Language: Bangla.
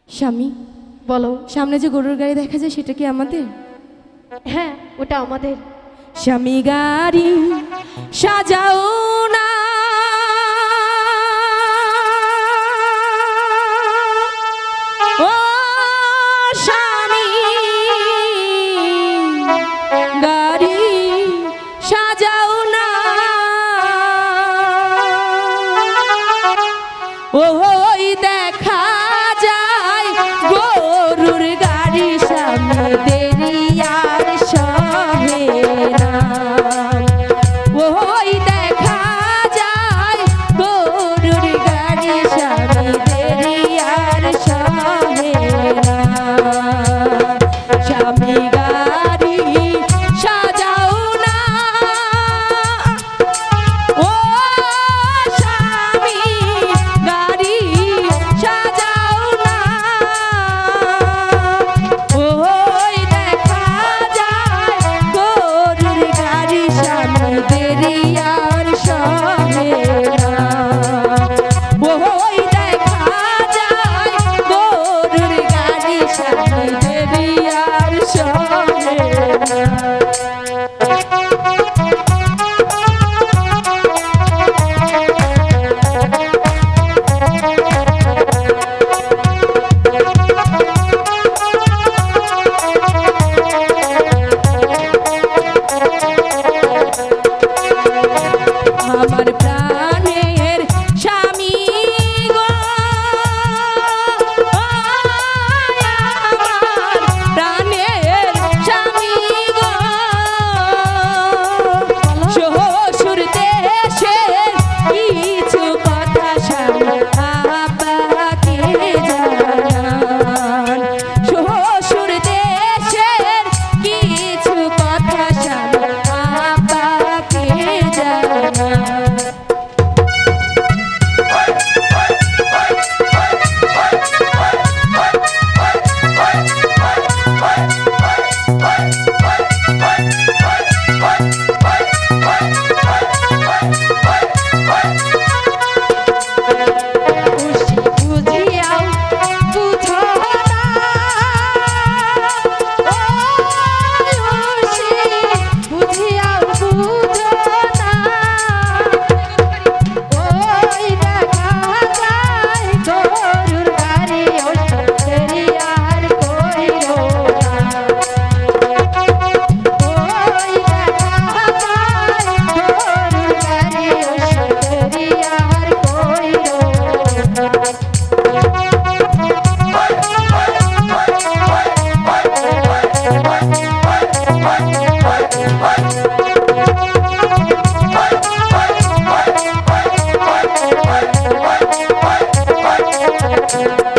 স্বামী বলো। সামনে যে গরুর গাড়ি দেখা যায় সেটা কি আমাদের? হ্যাঁ, ওটা আমাদের। স্বামী গাড়ি সাজাও না, ও স্বামী গাড়ি সাজাও না, ওই দেখা যায় গরুর গাড়ি সামনে দেরি আর সহে না, ওই দেখা যায় গরুর গাড়ি সামনে দেরি আর সহে না। স্বামী গাড়ি সাজাও না, ও স্বামী গাড়ি সাজাও না, ওই দেখা যায় গরুর গাড়ি সামনে দেরি আর সহে না, ওই দেখা যায় গরুর গাড়ি সামনে দেরি আর সহে না। আমার প্রাণের স্বামী গো, আমার প্রাণের স্বামী গো, শ্বশুর দেশের কিছু কথা স্বামী আব্বাকে জানান, শ্বশুর দেশের কিছু কথা স্বামী আব্বাকে জানান। বুঝিয়াও বুঝো না, বুঝিয়াও বুঝো না, ওই দেখা যায় গরুর গাড়ি দেরি আর কইরো না, ওই দেখা যায় গরুর গাড়ি দেরি আর কইরো না। Bye.